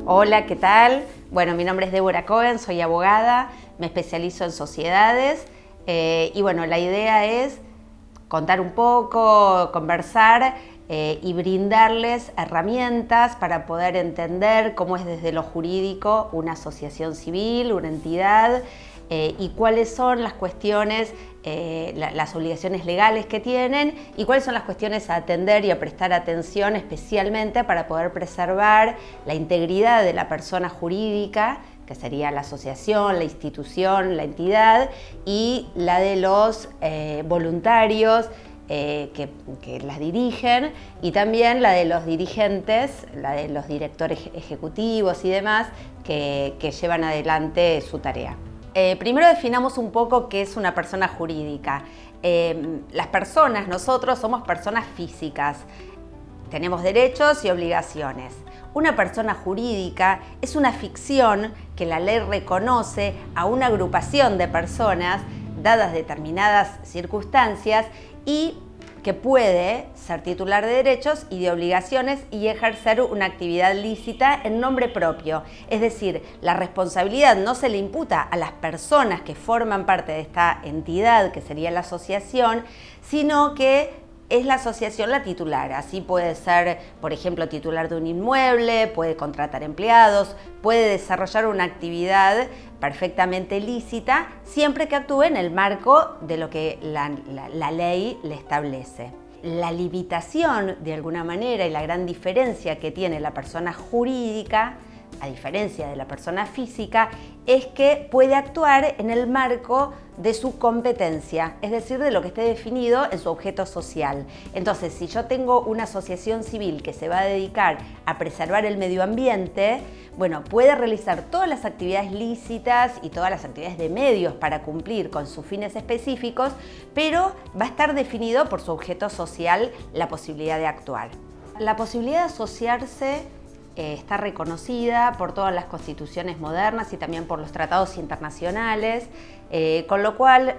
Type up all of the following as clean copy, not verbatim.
Hola, ¿qué tal? Bueno, mi nombre es Débora Cohen, soy abogada, me especializo en sociedades y bueno, la idea es contar un poco, conversar y brindarles herramientas para poder entender cómo es desde lo jurídico una asociación civil, una entidad y cuáles son las cuestiones, las obligaciones legales que tienen y cuáles son las cuestiones a atender y a prestar atención especialmente para poder preservar la integridad de la persona jurídica, que sería la asociación, la institución, la entidad, y la de los voluntarios que las dirigen, y también la de los dirigentes, la de los directores ejecutivos y demás que llevan adelante su tarea. Primero definamos un poco qué es una persona jurídica. Las personas, nosotros somos personas físicas, tenemos derechos y obligaciones. Una persona jurídica es una ficción que la ley reconoce a una agrupación de personas dadas determinadas circunstancias y que puede ser titular de derechos y de obligaciones y ejercer una actividad lícita en nombre propio. Es decir, la responsabilidad no se le imputa a las personas que forman parte de esta entidad, que sería la asociación, sino que es la asociación la titular. Así puede ser, por ejemplo, titular de un inmueble, puede contratar empleados, puede desarrollar una actividad perfectamente lícita, siempre que actúe en el marco de lo que la ley le establece. La limitación, de alguna manera, y la gran diferencia que tiene la persona jurídica, a diferencia de la persona física, es que puede actuar en el marco de su competencia, es decir, de lo que esté definido en su objeto social. Entonces, si yo tengo una asociación civil que se va a dedicar a preservar el medio ambiente, bueno, puede realizar todas las actividades lícitas y todas las actividades de medios para cumplir con sus fines específicos, pero va a estar definido por su objeto social la posibilidad de actuar. La posibilidad de asociarse está reconocida por todas las constituciones modernas y también por los tratados internacionales, con lo cual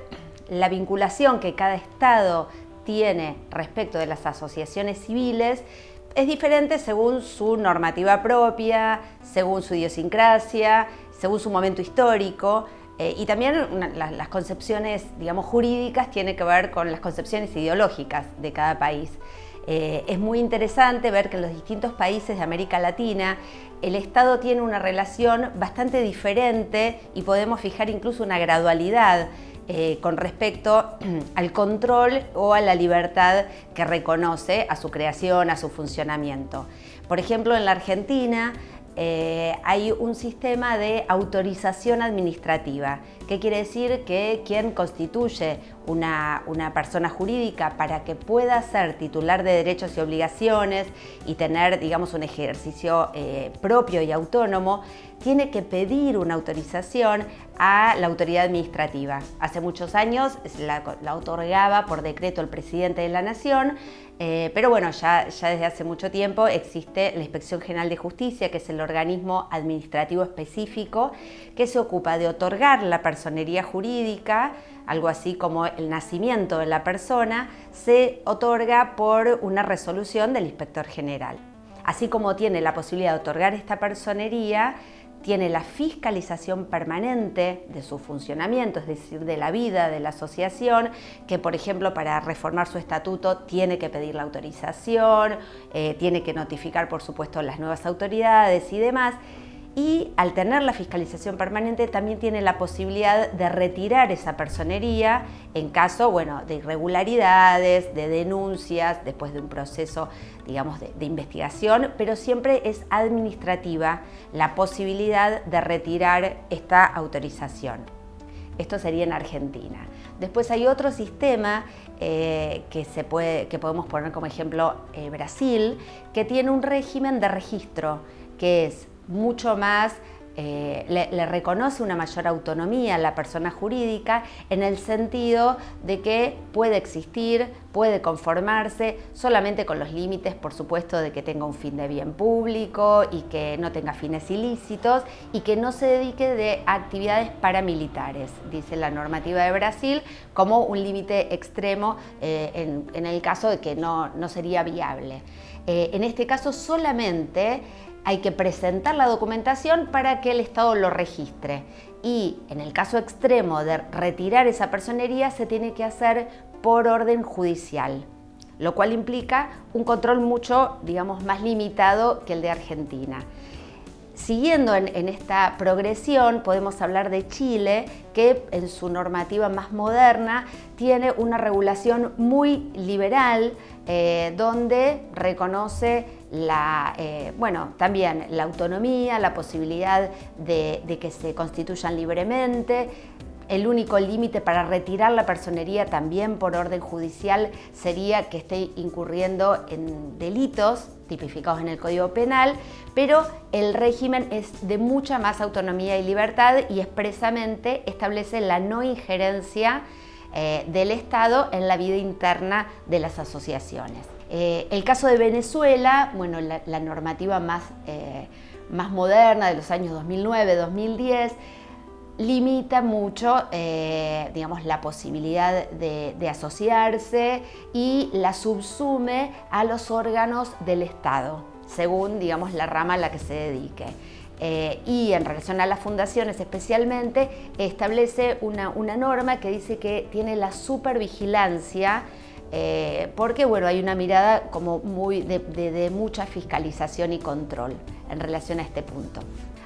la vinculación que cada Estado tiene respecto de las asociaciones civiles es diferente según su normativa propia, según su idiosincrasia, según su momento histórico. Y también las concepciones, digamos, jurídicas tienen que ver con las concepciones ideológicas de cada país. Es muy interesante ver que en los distintos países de América Latina el Estado tiene una relación bastante diferente y podemos fijar incluso una gradualidad con respecto al control o a la libertad que reconoce a su creación, a su funcionamiento. Por ejemplo, en la Argentina hay un sistema de autorización administrativa. ¿Qué quiere decir? Que quien constituye una persona jurídica para que pueda ser titular de derechos y obligaciones y tener, digamos, un ejercicio propio y autónomo, tiene que pedir una autorización a la autoridad administrativa. Hace muchos años la otorgaba por decreto el presidente de la Nación, pero bueno, ya desde hace mucho tiempo existe la Inspección General de Justicia, que es el organismo administrativo específico que se ocupa de otorgar la personería jurídica, algo así como el nacimiento de la persona, se otorga por una resolución del inspector general. Así como tiene la posibilidad de otorgar esta personería, tiene la fiscalización permanente de su funcionamiento, es decir, de la vida de la asociación, que por ejemplo para reformar su estatuto tiene que pedir la autorización, tiene que notificar por supuesto las nuevas autoridades y demás. Y al tener la fiscalización permanente también tiene la posibilidad de retirar esa personería en caso, bueno, de irregularidades, de denuncias, después de un proceso, digamos, de investigación, pero siempre es administrativa la posibilidad de retirar esta autorización. Esto sería en Argentina. Después hay otro sistema que podemos poner como ejemplo Brasil, que tiene un régimen de registro que es mucho más, le reconoce una mayor autonomía a la persona jurídica en el sentido de que puede existir, puede conformarse solamente con los límites, por supuesto, de que tenga un fin de bien público y que no tenga fines ilícitos y que no se dedique de actividades paramilitares, dice la normativa de Brasil, como un límite extremo en el caso de que no sería viable. En este caso solamente hay que presentar la documentación para que el Estado lo registre. Y en el caso extremo de retirar esa personería se tiene que hacer por orden judicial, lo cual implica un control mucho, digamos, más limitado que el de Argentina. Siguiendo en esta progresión, podemos hablar de Chile, que en su normativa más moderna tiene una regulación muy liberal, donde reconoce también la autonomía, la posibilidad de que se constituyan libremente. El único límite para retirar la personería también por orden judicial sería que esté incurriendo en delitos tipificados en el Código Penal, pero el régimen es de mucha más autonomía y libertad y expresamente establece la no injerencia del Estado en la vida interna de las asociaciones. El caso de Venezuela, bueno, la normativa más moderna de los años 2009-2010, limita mucho, digamos, la posibilidad de asociarse y la subsume a los órganos del Estado, según, digamos, la rama a la que se dedique. Y en relación a las fundaciones especialmente, establece una norma que dice que tiene la supervigilancia, porque bueno, hay una mirada como muy de mucha fiscalización y control en relación a este punto.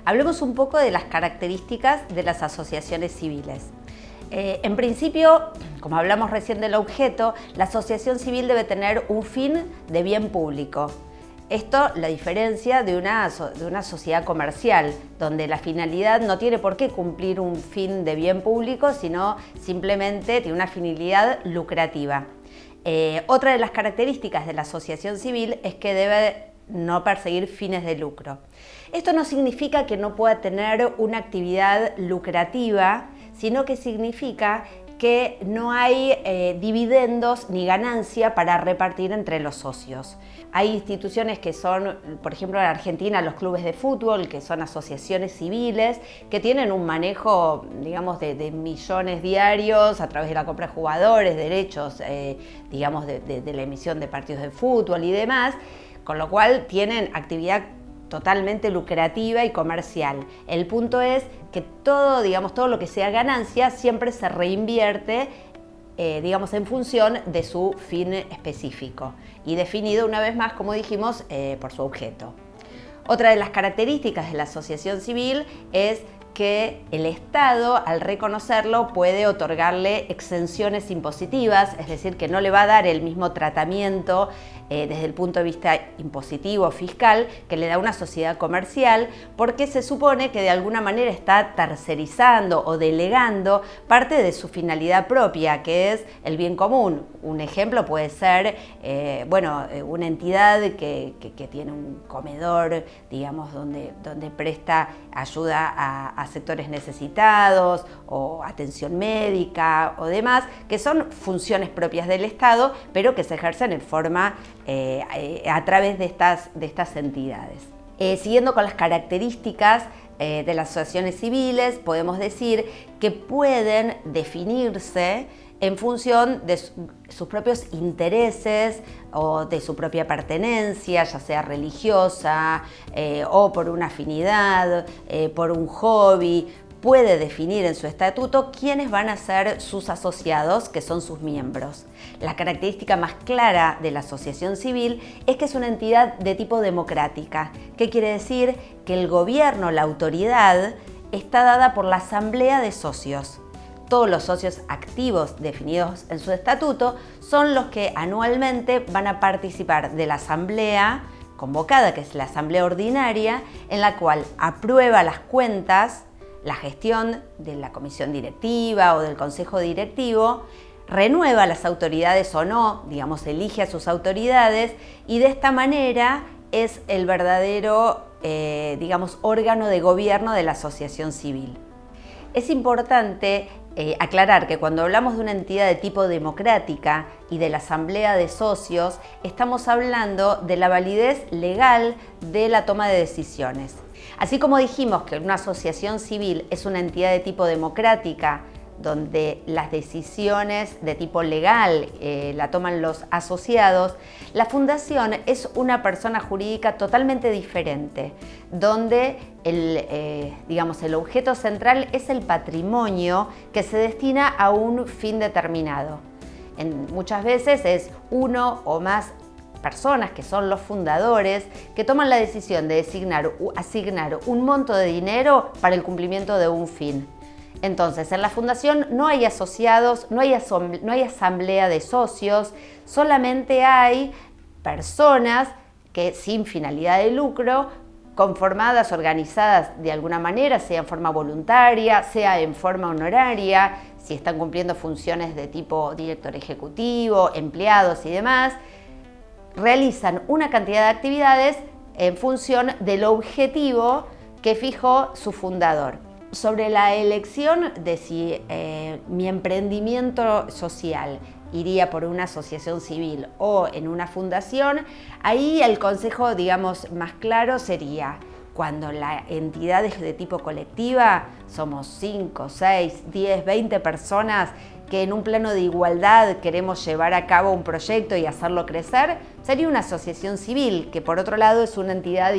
Hablemos un poco de las características de las asociaciones civiles. En principio, como hablamos recién del objeto, la asociación civil debe tener un fin de bien público. Esto la diferencia de una sociedad comercial, donde la finalidad no tiene por qué cumplir un fin de bien público, sino simplemente tiene una finalidad lucrativa. Otra de las características de la asociación civil es que debe no perseguir fines de lucro. Esto no significa que no pueda tener una actividad lucrativa, sino que significa que no hay dividendos ni ganancia para repartir entre los socios. Hay instituciones que son, por ejemplo, en Argentina, los clubes de fútbol, que son asociaciones civiles, que tienen un manejo, digamos, de millones diarios a través de la compra de jugadores, derechos, digamos, de la emisión de partidos de fútbol y demás, con lo cual tienen actividad totalmente lucrativa y comercial. El punto es que todo lo que sea ganancia siempre se reinvierte, digamos, en función de su fin específico y definido una vez más, como dijimos, por su objeto. Otra de las características de la asociación civil es que el Estado, al reconocerlo, puede otorgarle exenciones impositivas, es decir, que no le va a dar el mismo tratamiento desde el punto de vista impositivo, fiscal, que le da una sociedad comercial, porque se supone que de alguna manera está tercerizando o delegando parte de su finalidad propia, que es el bien común. Un ejemplo puede ser, una entidad que tiene un comedor, digamos, donde presta ayuda a sectores necesitados o atención médica o demás, que son funciones propias del Estado, pero que se ejercen en forma a través de estas entidades. Siguiendo con las características de las asociaciones civiles, podemos decir que pueden definirse en función de sus propios intereses o de su propia pertenencia, ya sea religiosa o por una afinidad, por un hobby. Puede definir en su estatuto quiénes van a ser sus asociados, que son sus miembros. La característica más clara de la asociación civil es que es una entidad de tipo democrática. ¿Qué quiere decir? Que el gobierno, la autoridad, está dada por la asamblea de socios. Todos los socios activos definidos en su estatuto son los que anualmente van a participar de la asamblea convocada, que es la asamblea ordinaria, en la cual aprueba las cuentas, la gestión de la comisión directiva o del consejo directivo, renueva las autoridades o no, digamos, elige a sus autoridades y de esta manera es el verdadero, órgano de gobierno de la asociación civil. Es importante aclarar que cuando hablamos de una entidad de tipo democrática y de la asamblea de socios, estamos hablando de la validez legal de la toma de decisiones. Así como dijimos que una asociación civil es una entidad de tipo democrática, donde las decisiones de tipo legal la toman los asociados, la fundación es una persona jurídica totalmente diferente, donde el objeto central es el patrimonio que se destina a un fin determinado. Muchas veces es uno o más personas que son los fundadores que toman la decisión de asignar un monto de dinero para el cumplimiento de un fin. Entonces, en la fundación no hay asociados, no hay asamblea de socios, solamente hay personas que sin finalidad de lucro, conformadas, organizadas de alguna manera, sea en forma voluntaria, sea en forma honoraria, si están cumpliendo funciones de tipo director ejecutivo, empleados y demás, realizan una cantidad de actividades en función del objetivo que fijó su fundador. Sobre la elección de si mi emprendimiento social iría por una asociación civil o en una fundación, ahí el consejo, más claro sería: cuando la entidad es de tipo colectiva, somos 5, 6, 10, 20 personas que en un plano de igualdad queremos llevar a cabo un proyecto y hacerlo crecer, sería una asociación civil, que por otro lado es una entidad,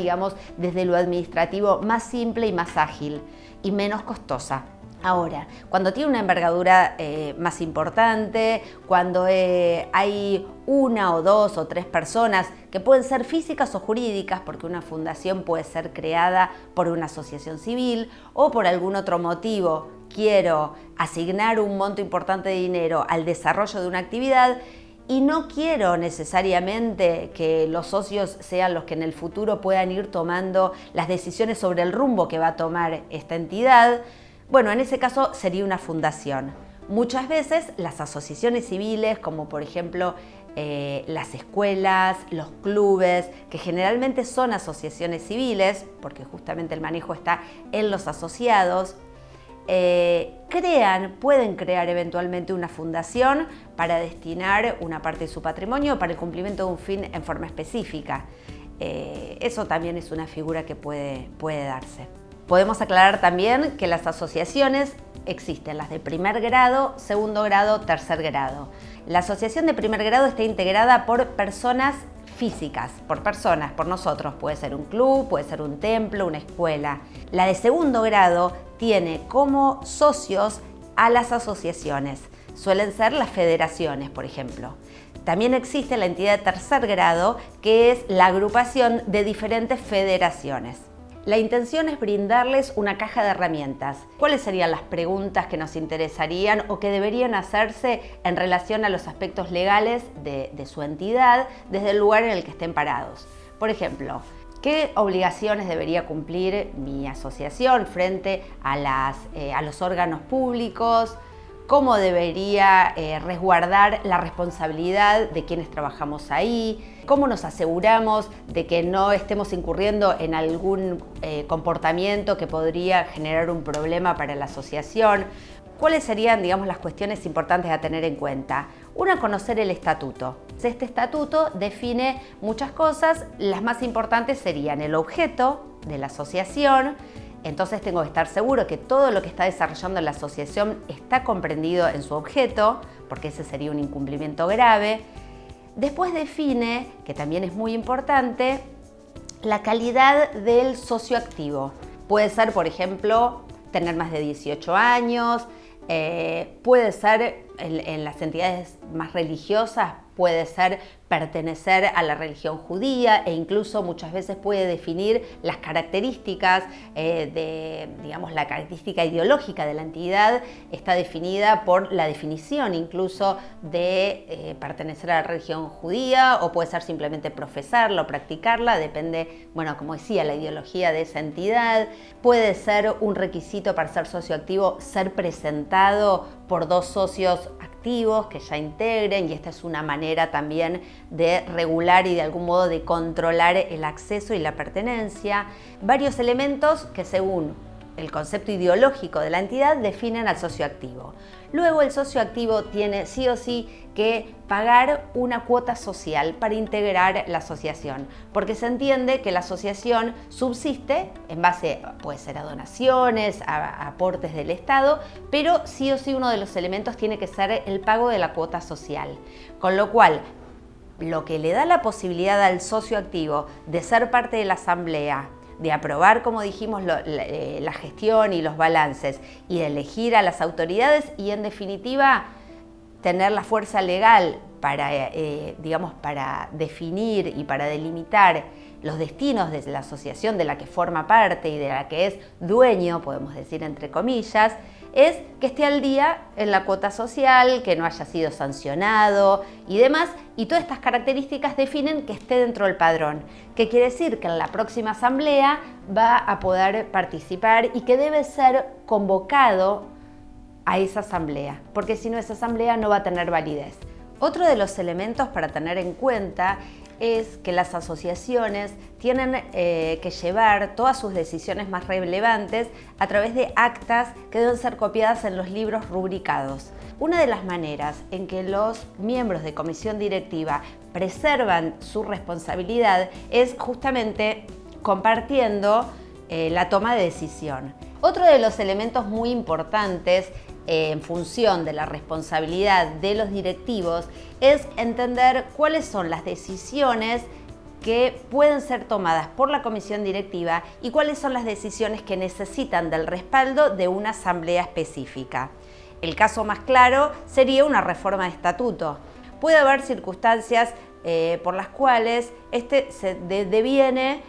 desde lo administrativo más simple y más ágil y menos costosa. Ahora, cuando tiene una envergadura más importante, cuando hay una o dos o tres personas que pueden ser físicas o jurídicas, porque una fundación puede ser creada por una asociación civil o por algún otro motivo, quiero asignar un monto importante de dinero al desarrollo de una actividad y no quiero necesariamente que los socios sean los que en el futuro puedan ir tomando las decisiones sobre el rumbo que va a tomar esta entidad. Bueno, en ese caso sería una fundación. Muchas veces las asociaciones civiles, como por ejemplo las escuelas, los clubes, que generalmente son asociaciones civiles, porque justamente el manejo está en los asociados, pueden crear eventualmente una fundación para destinar una parte de su patrimonio para el cumplimiento de un fin en forma específica. Eso también es una figura que puede darse. Podemos aclarar también que las asociaciones existen, las de primer grado, segundo grado, tercer grado. La asociación de primer grado está integrada por personas físicas, por nosotros. Puede ser un club, puede ser un templo, una escuela. La de segundo grado tiene como socios a las asociaciones. Suelen ser las federaciones, por ejemplo. También existe la entidad de tercer grado, que es la agrupación de diferentes federaciones. La intención es brindarles una caja de herramientas. ¿Cuáles serían las preguntas que nos interesarían o que deberían hacerse en relación a los aspectos legales de su entidad desde el lugar en el que estén parados? Por ejemplo, ¿qué obligaciones debería cumplir mi asociación frente a los órganos públicos? ¿Cómo debería resguardar la responsabilidad de quienes trabajamos ahí? ¿Cómo nos aseguramos de que no estemos incurriendo en algún comportamiento que podría generar un problema para la asociación? ¿Cuáles serían, las cuestiones importantes a tener en cuenta? Una, conocer el estatuto. Este estatuto define muchas cosas. Las más importantes serían el objeto de la asociación. Entonces tengo que estar seguro que todo lo que está desarrollando la asociación está comprendido en su objeto, porque ese sería un incumplimiento grave. Después define, que también es muy importante, la calidad del socio activo. Puede ser, por ejemplo, tener más de 18 años, puede ser en las entidades más religiosas, puede ser pertenecer a la religión judía e incluso muchas veces puede definir las características la característica ideológica de la entidad está definida por la definición incluso de pertenecer a la religión judía o puede ser simplemente profesarla o practicarla, depende, como decía, la ideología de esa entidad. Puede ser un requisito para ser socio activo ser presentado por dos socios activos que ya integren y esta es una manera también de regular y de algún modo de controlar el acceso y la pertenencia. Varios elementos que según el concepto ideológico de la entidad, definen al socio activo. Luego el socio activo tiene sí o sí que pagar una cuota social para integrar la asociación, porque se entiende que la asociación subsiste en base, puede ser a donaciones, a aportes del Estado, pero sí o sí uno de los elementos tiene que ser el pago de la cuota social. Con lo cual, lo que le da la posibilidad al socio activo de ser parte de la asamblea, de aprobar, como dijimos, la gestión y los balances, y de elegir a las autoridades y, en definitiva, tener la fuerza legal para, para definir y para delimitar los destinos de la asociación de la que forma parte y de la que es dueño, podemos decir entre comillas, es que esté al día en la cuota social, que no haya sido sancionado y demás, y todas estas características definen que esté dentro del padrón, que quiere decir que en la próxima asamblea va a poder participar y que debe ser convocado a esa asamblea, porque si no, esa asamblea no va a tener validez. Otro de los elementos para tener en cuenta es que las asociaciones tienen que llevar todas sus decisiones más relevantes a través de actas que deben ser copiadas en los libros rubricados. Una de las maneras en que los miembros de comisión directiva preservan su responsabilidad es justamente compartiendo la toma de decisión. Otro de los elementos muy importantes en función de la responsabilidad de los directivos es entender cuáles son las decisiones que pueden ser tomadas por la comisión directiva y cuáles son las decisiones que necesitan del respaldo de una asamblea específica. El caso más claro sería una reforma de estatuto. Puede haber circunstancias por las cuales este se deviene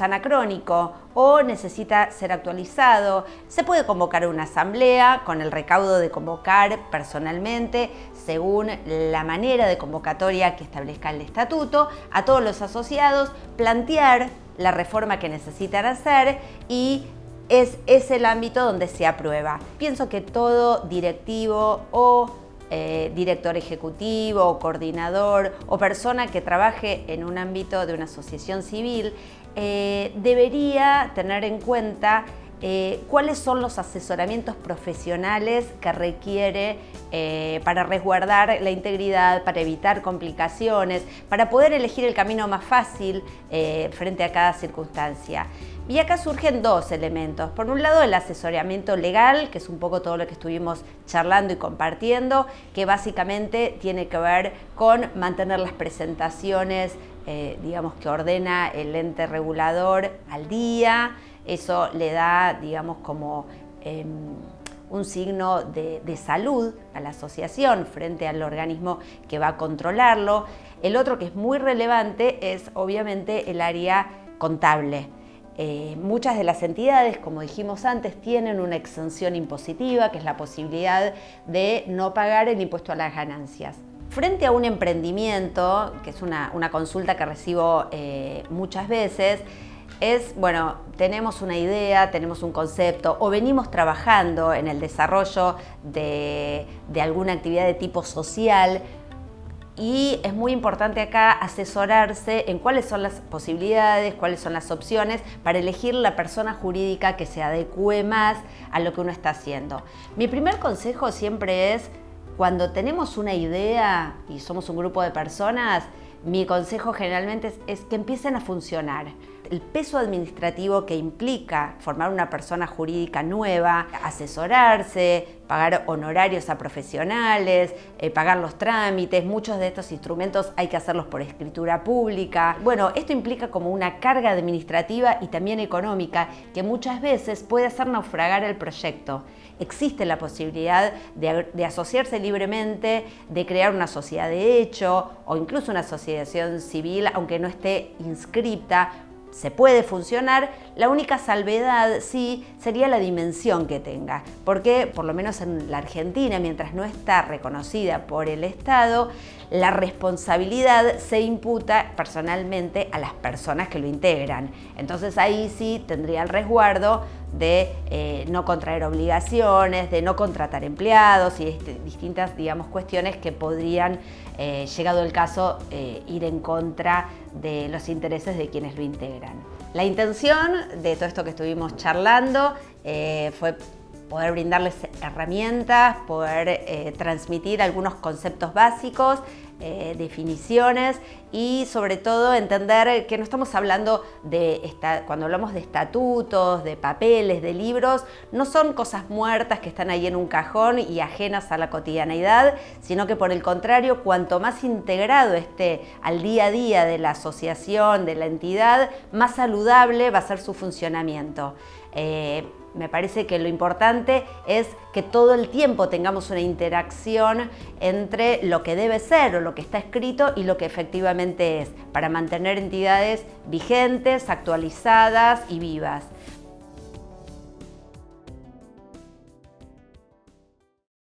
anacrónico o necesita ser actualizado. Se puede convocar una asamblea con el recaudo de convocar personalmente, según la manera de convocatoria que establezca el estatuto, a todos los asociados, plantear la reforma que necesitan hacer y es el ámbito donde se aprueba. Pienso que todo directivo o director ejecutivo o coordinador o persona que trabaje en un ámbito de una asociación civil debería tener en cuenta cuáles son los asesoramientos profesionales que requiere para resguardar la integridad, para evitar complicaciones, para poder elegir el camino más fácil frente a cada circunstancia. Y acá surgen dos elementos. Por un lado, el asesoramiento legal, que es un poco todo lo que estuvimos charlando y compartiendo, que básicamente tiene que ver con mantener las presentaciones, que ordena el ente regulador al día. Eso le da, como un signo de salud a la asociación frente al organismo que va a controlarlo. El otro, que es muy relevante, es obviamente el área contable. Muchas de las entidades, como dijimos antes, tienen una exención impositiva, que es la posibilidad de no pagar el impuesto a las ganancias. Frente a un emprendimiento, que es una consulta que recibo muchas veces, tenemos una idea, tenemos un concepto o venimos trabajando en el desarrollo de alguna actividad de tipo social, y es muy importante acá asesorarse en cuáles son las posibilidades, cuáles son las opciones para elegir la persona jurídica que se adecue más a lo que uno está haciendo. Mi primer consejo siempre es, cuando tenemos una idea y somos un grupo de personas, mi consejo generalmente es que empiecen a funcionar. El peso administrativo que implica formar una persona jurídica nueva, asesorarse, pagar honorarios a profesionales, pagar los trámites, muchos de estos instrumentos hay que hacerlos por escritura pública. Esto implica como una carga administrativa y también económica que muchas veces puede hacer naufragar el proyecto. Existe la posibilidad de asociarse libremente, de crear una sociedad de hecho o incluso una asociación civil, aunque no esté inscripta. Se puede funcionar, la única salvedad sí sería la dimensión que tenga, porque por lo menos en la Argentina, mientras no está reconocida por el Estado, la responsabilidad se imputa personalmente a las personas que lo integran. Entonces ahí sí tendría el resguardo de no contraer obligaciones, de no contratar empleados y distintas, cuestiones que podrían, llegado el caso, ir en contra de los intereses de quienes lo integran. La intención de todo esto que estuvimos charlando fue poder brindarles herramientas, poder transmitir algunos conceptos básicos, definiciones y sobre todo entender que no estamos hablando cuando hablamos de estatutos, de papeles, de libros, no son cosas muertas que están ahí en un cajón y ajenas a la cotidianeidad, sino que por el contrario, cuanto más integrado esté al día a día de la asociación, de la entidad, más saludable va a ser su funcionamiento. Me parece que lo importante es que todo el tiempo tengamos una interacción entre lo que debe ser o lo que está escrito y lo que efectivamente es, para mantener entidades vigentes, actualizadas y vivas.